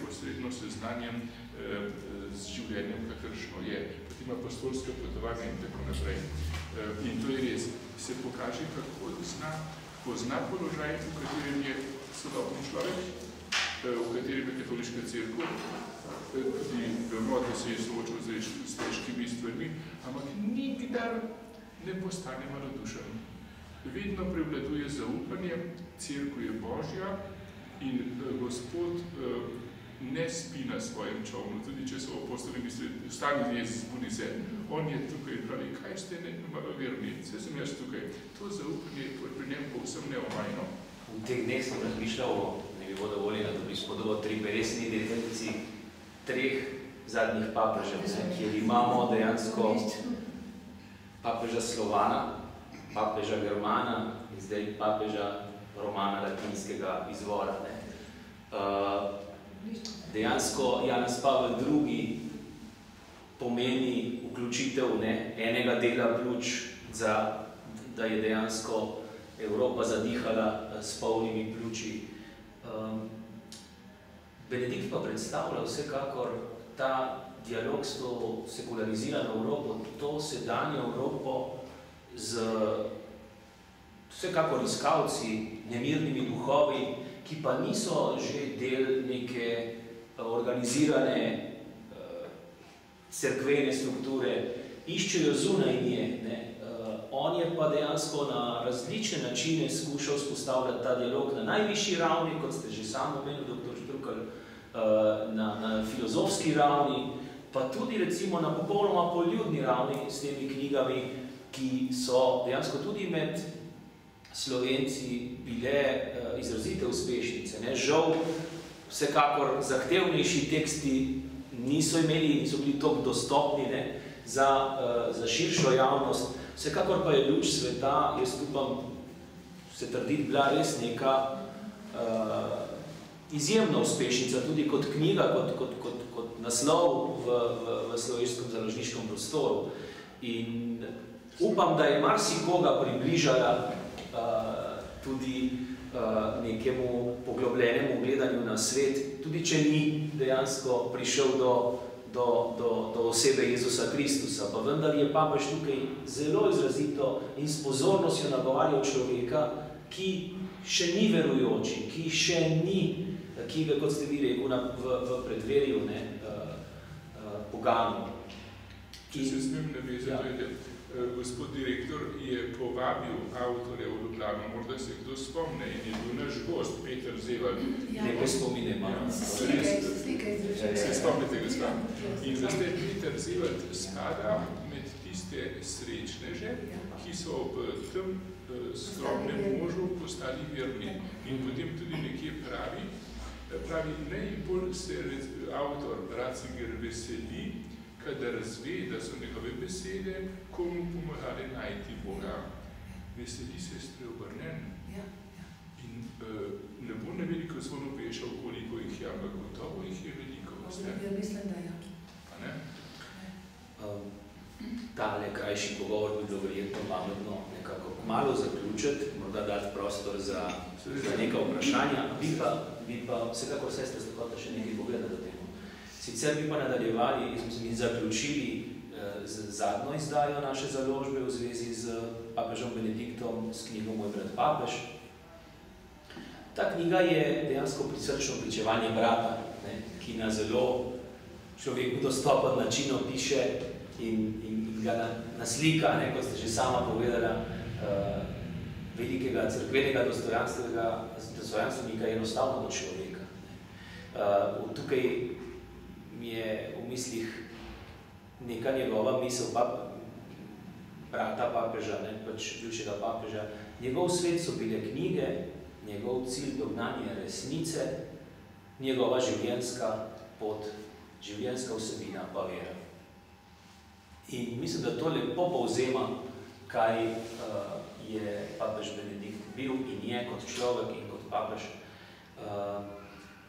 neposredno seznanjen z življenjem, kakršno je. Potem apostolska potovanja in tako naprej. In to je res. Se pokaže, kako pozna položaj, v katerem je sodoben človek, v katerem je katoliška cerkev, tudi vemo, da se je soočil z težkimi stvarmi, ampak nikdar ne postane malodušen. Vedno prevladuje zaupanje, cerkev je Božja in Gospod ne spi na svojem čovnu, tudi če so apostoli mislili, vstani Jezus, zbudi se. On je tukaj in pravi, kaj ste maloverni, vse sem jaz tukaj. To zaupanje je pri njem povsem neomajno. V teh dneh sem razmišljal, ne bi bilo dovoljeno, da bi spodobal 3 resni deteljici 3 zadnjih papežev, kjer imamo dejansko papeža Slovana, papeža Germana in zdaj papeža Romana latinskega izvora. Dejansko Janez Pavel II pomeni vključitev enega dela pljuč, da je dejansko Evropa zadihala s polnimi pljuči. Benedikt pa predstavlja vsekakor ta dialog s to sekularizirano Evropo, to sedanjo Evropo z vsekakor iskalci, nemirnimi duhovi, ki pa niso že del neke organizirane cerkvene strukture, iščejo zunaj nje. On je pa dejansko na različne načine skušal spostavljati ta dialog na najvišji ravni, kot ste že sam omenil, dr. Štrukelj, na filozofski ravni, pa tudi recimo na popolnoma poljudni ravni s temi knjigami, ki so dejansko tudi med Slovenci bile izrazite uspešnice. Žal, vsekakor zahtevnejši teksti niso bili toliko dostopni za širšo javnost. Vsekakor pa je Luč sveta, jaz upam se trditi, bila res neka izjemna uspešnica, tudi kot knjiga, kot naslov v slovenskem založniškem prostoru. In upam, da je marsikoga približala tudi nekemu poglobljenemu gledanju na svet, tudi če ni dejansko prišel do osebe Jezusa Kristusa, pa vendar je papež tukaj zelo izrazito in s pozornostjo nagovarjal človeka, ki še ni verujoči, ki še ni, ki ga, kot ste vi rekel, v predverju poganil. Če se smem navezati, gospod direktor je povabil avtorja v Ljubljano, morda se kdo spomne, in je bil naš gost, Peter Zeval. Nekaj spomine imamo. Se spomnite ga svam. In zdaj Peter Zeval spada med tiste srečneže, ki so ob tem skromnem možu postali verni. In potem tudi nekje pravi, najbolj se avtor Ratzinger veseli, kadar razve, da so njegove besede komu pomagale najti Boga. Veseli se spreobrnen. In ne bo ne veliko zvono vešal, koliko jih je, ampak gotovo jih je veliko. Ja, mislim, da ja. A ne? Tale krajši pogovor bi bilo verjetno pametno nekako malo zaključiti, morda dati prostor za neka vprašanja. Bi pa vsekakor sestre stakota še nekaj pogledati do temu. Sicer bi pa nadaljevali in zaključili z zadnjo izdajo naše založbe v zvezi z papežom Benediktom s knjigo Moj brat papež. Ta knjiga je dejansko prisrčno pričevanje brata, ki na zelo človeku dostopen način opiše in ga naslika, kot ste že sama povedala, velikega cerkvenega dostojanstvenika je enostavno do človeka. Tukaj mi je v mislih neka njegova misel brata papeža, bivšega papeža. Njegov svet so bile knjige, njegov cilj dognanje resnice, njegova življenjska pot, življenjska vsebina pa vera. In mislim, da to lepo povzema, kaj je papež Benedikt bil in je kot človek in kot papež.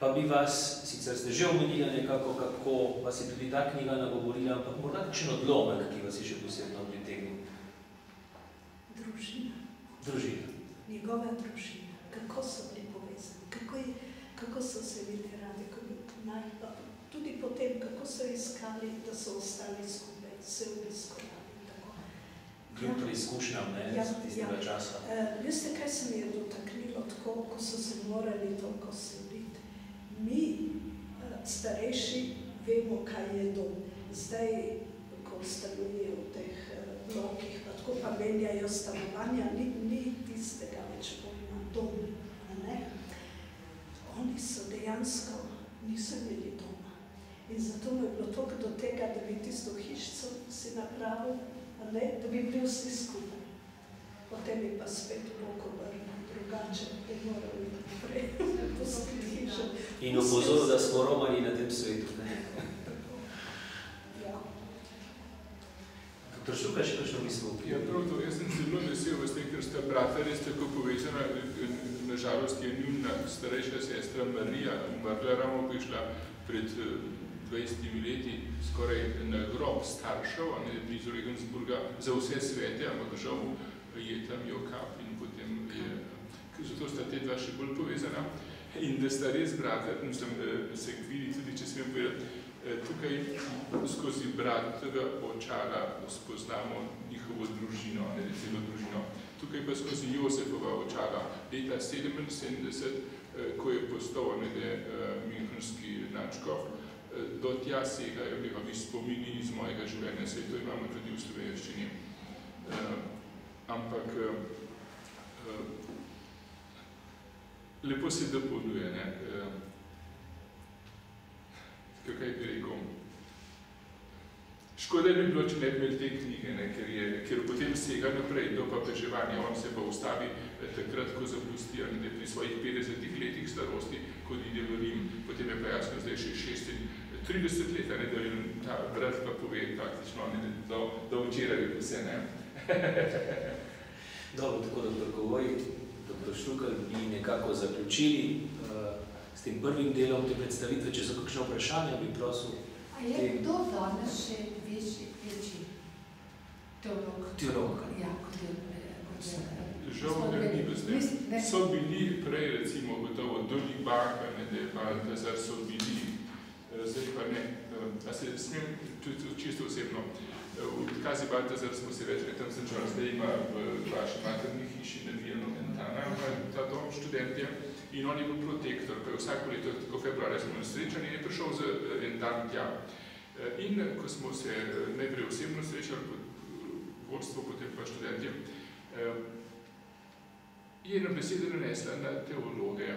Pa bi vas, sicer ste že omenili nekako, kako vas je tudi ta knjiga nagovorila, ampak morda kakšen odlomek, ki vas je še posebno pritegnil? Družina. Družina. Njegova družina. Kako so bili povezani, kako so se bili radi, Tudi potem, kako so iskali, da so ostali skupaj, se obiskovali. Kljub preizkušnjam, tistega časa. Veste, kaj se mi je dotaknilo tako, ko so se morali toliko seliti? Mi, starejši, vemo, kaj je dom. Zdaj, ko stanujejo v teh blokih, pa tako pa menjajo stanovanja, ni tistega več pojma dom. Oni so dejansko niso imeli doma. In zato mu je bilo toliko do tega, da bi tisto hišco si napravil, da bi bili vsi skupaj. Potem je pa spet Bog obrnil drugače, da je moral naprej postiti hišo. In opozoril, da smo romani na tem svetu. Ja. Doktor Štrukelj, še kakšno misel? Ja, prav to, jaz sem zelo vesel, ker sta brata res tako povezana. Nažalost je njuna starejša sestra Marija umrla, ravno prišla pred 20 leti skoraj na grob staršev, blizu Regensburga, za vse svete, ampak žal je tam Jokap in potem je, zato sta te dva še bolj povezana. In da sta res brata, se vidi tudi, če smem povedati, tukaj skozi bratega očala spoznamo njihovo družino, celo družino. Tukaj pa skozi Jozefova očala leta 1977, ko je postal münchenski nadškof, do tja segajo njegovi spomini iz mojega življenja, saj to imamo tudi v slovenščini. Ampak lepo se dopolnjuje, kaj bi rekel. Škoda bi bilo, če ne bi imeli te knjige, ker potem sega naprej do papeževanja. On se pa ustavi takrat, ko zapusti, pri svojih 50 letih starosti, ko ide v Rim. Potem je pa jasno, zdaj še 36 let, da ta brat pa pove praktično, da včeraj je vse, Dobro, tako doktor Kogoj, doktor Štrukelj, bi nekako zaključili s tem prvim delom te predstavitve. Če so kakšne vprašanja, bi prosil. A je kdo danes še večji teolog? Teolog. Ja, kot je. Žal ne bi zdaj. So bili prej, recimo, gotovo Dolibaka, Baltazar so bili, zdaj pa ne. A se smem tudi čisto osebno. V Kazi Baltazar smo se večkrat tam začali, zdaj ima v vaši materni hiši na Viljano Mentana, ta dom študentje. In on je bil protektor, pa je vsako leto, tako februarja smo na srečanju, in je prišel za en dan tja. In ko smo se najprej osebno srečali, vodstvo, potem pa študentje, je nam besede nanesla na teologe.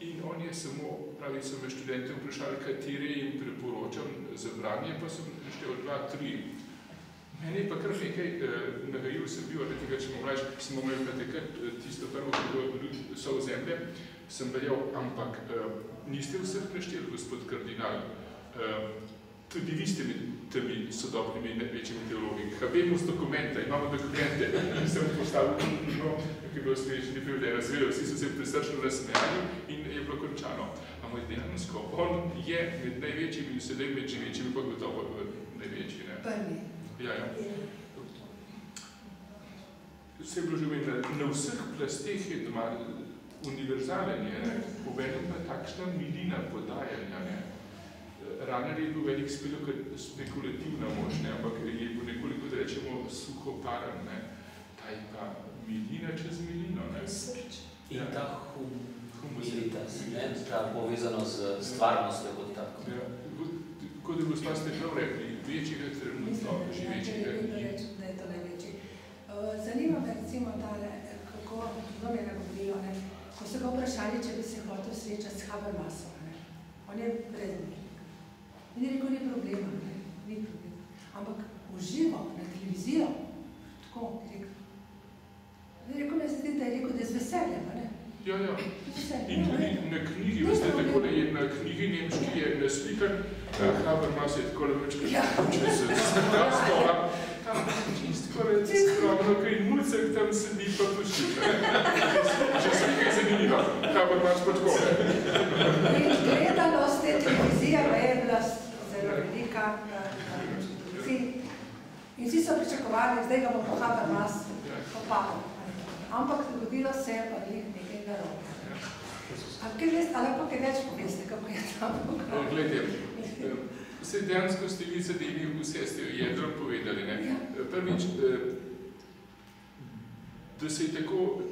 In on je samo, pravi, so me študente vprašali, katere jim priporočam za branje, pa sem naštel 2, 3. Mene je pa kar nekaj nagajil sem bil, tega, če mlač, smo imeli pa takrat tisto prvo, ko so v zemlje, sem veljal, ampak niste vseh našteli, gospod kardinal. Tudi vi ste med temi sodobnimi največjimi teologi. Habemo z dokumenta, imamo dokumente. Sem postavil knjigo, ki je bilo srečni privljena zvelo, vsi so se prisrčno nasmejali in je bilo končano. Ampak dejansko, on je med največjimi in sedaj med živečimi, pa gotovo največji. Prvi. Ja. Se je bilo že na vseh plasteh je doma univerzalen, obenem pa takšna milina podajanja. Raner je bil velik spekulativna moč, ampak je bil nekoliko, da rečemo, suhoparan. Ta je pa milina čez milino. In ta humilitas, ta povezano z stvarnostjo kot tako. Kot je gospa ste prav rekli, večjega trenutno, živečega ni. Da je to največji. Zanima me recimo tale, kako vam je nagovorilo, ko so ga vprašali, če bi se hotel srečati s Habermasom. On je breznik. In je rekel, ni problema, ni problema. Ampak uživo na televizijo, tako je rekel. Rekel mi se da je rekel, da je z veseljem, ne? Ja. In tudi na knjigi, veste tako, da je na knjigi nemški je naslikan, Habermas je tako lepočkaj čez stola. Tam čistko skromno, kaj mulcek tam sedi pa pušči. Že se nekaj zanimiva, Habermas pa tako. Gledanost te televizije pa je bila zelo velika. In vsi so pričakovali, zdaj ga bo po Habermas popadal. Ampak zgodilo se je pa nekaj narobe. Ali pa kaj več poveste, kako je Glejte, vse dejansko ste vi zadeli, vse ste jedro povedali. Prvič, da se je tako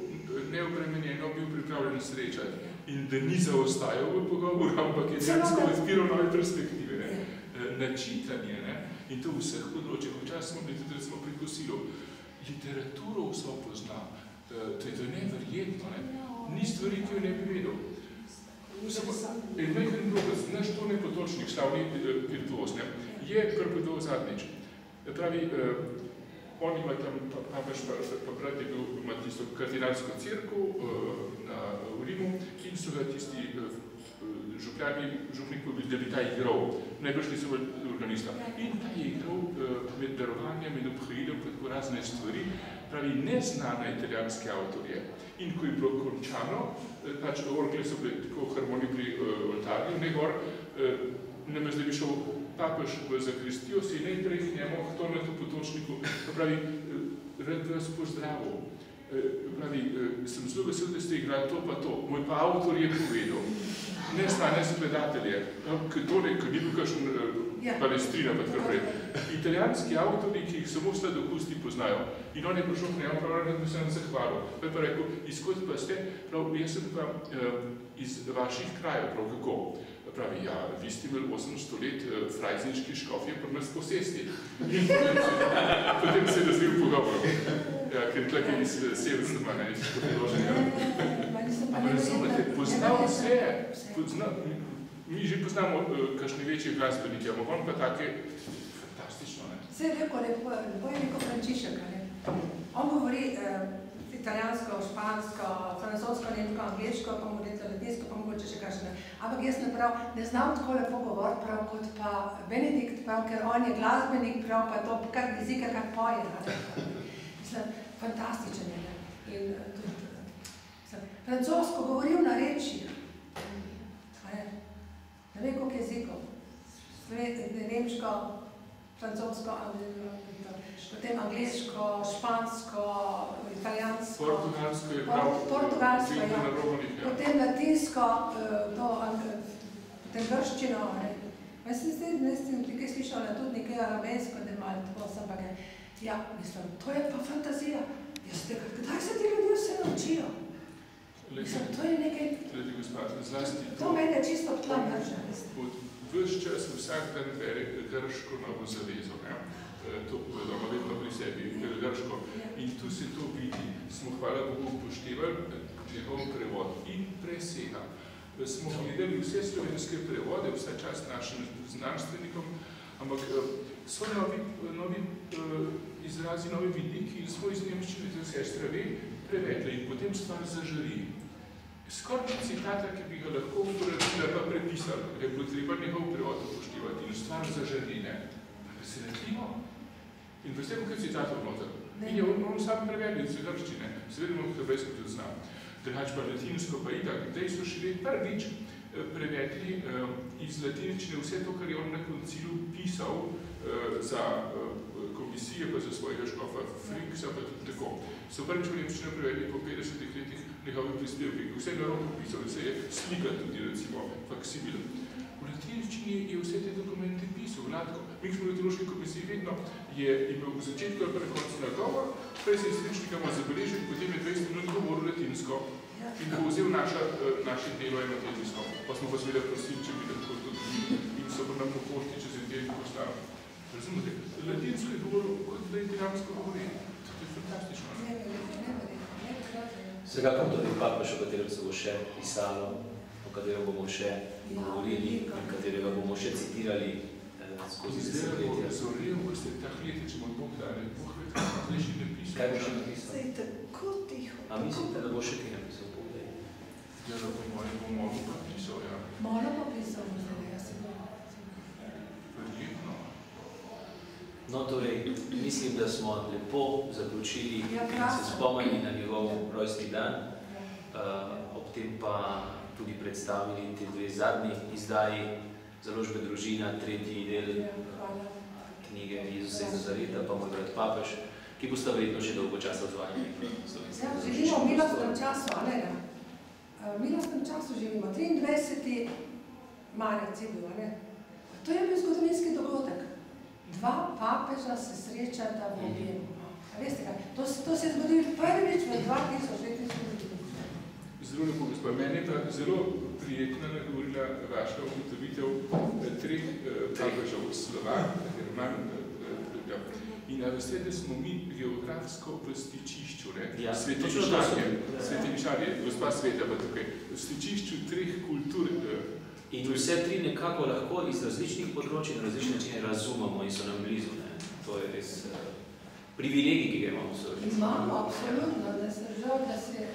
neobremenjeno bil pripravljen srečati in da ni zaostajal v pogovoru, ampak je dejansko odpiral nove perspektive. Načitanje, in to v vseh področjih. Včasih smo bili tudi recimo pri kosilu. Literaturo vso pozna. To je neverjetno. Ni stvari, ki jo ne bi vedel. En majhen blogos, naš Tone Potočnik, slavni virtuoz, je prepovedal zadnjič. Pravi, on ima tam, papež pa brat je bil, ima tisto kardinalsko cerkev v Rimu in so ga tisti župnik povedali, da bi ta igral. Najbrž niso organista. In ta je igral med darovanjem in obhajidom tako razne stvari, pravi neznane italijanske avtorje. In ko je bilo končano, pač orgle so bili tako harmoniji pri oltarju, ne gor, namesto da bi šel papež v zakristijo, si najprej k njemu, Tonetu Potočniku, pravi, rad bi vas pozdravil. Pravi, sem zelo vesel, da ste igrali to pa to. Moj pa avtor je povedal. Neznane gledatelje, Tone, ko ni bil kakšen Palestrina, pa tako prej. Italijanski avtori, ki jih samo sladokusti poznajo. In on je prišel k njemu, prav, da bi se nam zahvalil. Pa je pa rekel, izkot pa ste, prav, jaz sem pa iz vaših krajev, prav, kako? Pravi, ja, vi ste imeli 800 let frajzniški škofje pri nas posesti. In potem se je razvil pogovor. Ja, ker tlaka iz Severstoma, iz Škofjeloženja. Ampak razumete, poznal vse, mi že poznamo kakšne večje glasbenike, ampak on pa take fantastično, Vse je lepo je neko Frančišek, On govori italijansko, špansko, francosko, nemško, angliško, pa mogoče latinsko, pa mogoče še kakšne. Ampak jaz ne znam tako lepo govoriti prav kot pa Benedikt prav, ker on je glasbenik prav, pa to kar jezika, kar poje. Mislim, fantastičen je. In tudi, francosko govori v narečjih. Ne vem, koliko jezikov. Nemško, francosko, potem angliško, špansko, italijansko. Portugalsko je prav. Portugalsko, ja. Potem latinsko, potem grščino. Jaz sem nekaj slišala tudi nekaj arabensko, da malo tako sem, ampak ja, mislim, to je pa fantazija. Kdaj se ti ljudje vse naučijo? Mislim, to je nekaj... To mene čisto tla mrža. Ves čas vsak dan bere grško novo zavezo. To povedoma vedno pri sebi, grško. In tu se to vidi. Smo, hvala Bogu, upoštevali njegov prevod in presega. Smo gledali vse slovenske prevode, vsa čas našim znanstvenikom, ampak so novi izrazi, novi vidiki in smo iz nemščine za sestra ve prevedli in potem stvar zažari. Skoraj citata, ki bi ga lahko uporabila, pa prepisali, je bilo treba njegov prevod upoštevati in stvar zažari, Presenetljivo. In veste, kaj citatov noter? In je on sam prevedel iz grščine, seveda imamo hebrejsko tudi znam. Drugač pa latinsko pa itak, zdaj so šele prvič prevedli iz latinčine vse to, kar je on na koncilu pisal za komisije, pa za svojega škofa Frinksa, pa tudi tako. So prvič v nemščino prevedli po 50 letih njegove prispevke, vse na roko pisal, se je slika tudi, recimo, faksimil. V latinščini je vse te dokumente pisal, gladko. Mi smo v Etnološki komisiji vedno je imel v začetku ali pa koncu nagovor, prej se je sličnikama zabeležil, potem je 20 minut govoril latinsko in povzel naše delo enoteljsko. Pa smo pa seveda prosili, če bi lahko tudi in so pa nam po pošti čez en del postavili. Razumete? Latinsko je govoril, kot da je italijansko govori. To je fantastično. Vsekakor tudi papež, o katerem se bo še pisalo, o katerem bomo še govorili in katerega bomo še citirali skozi desetletja. Zdaj, zoril, ko ste tak leti, če bo Bog dali, Bog ve, kaj še ne pisal. Kaj bo še napisal? Zdaj, tako tiho. A mislite, da bo še kaj napisal? Ja, po mojem bo malo pa pisal, ja. Malo pa pisal, jaz se bo. Verjetno. No, torej, mislim, da smo lepo zaključili in se spomnili na njegov rojstni dan, ob tem pa tudi predstavili te dve zadnji izdaji Založbe Družina, tretji del knjige Jezusa iz Nazareta, pa Moj brat papež, ki bosta verjetno še dolgo časa odzvajali v slovenskih družinah. Živimo v milostnem času, ali ne? V milostnem času živimo. 23. marec je bil, ne? To je bil zgodovinski dogodek. Dva papeža se srečata v objemu. A veste kaj? To se je zgodilo prvič v 2000 letni. Zelo lepo, gospod. Meni je pa zelo prijetno nagovorila vaša ugotovitev treh papežev Slovak, German, in veste, da smo mi geografsko v stičišču, ne? Ja, Svetivišarje, gospa Sveta pa tukaj, v stičišču treh kultur. In vse tri nekako lahko iz različnih področij na različne načine razumemo in so nam blizu, ne? To je res privilegij, ki ga imamo v Sloveniji. Imamo, absolutno, da se žal, da se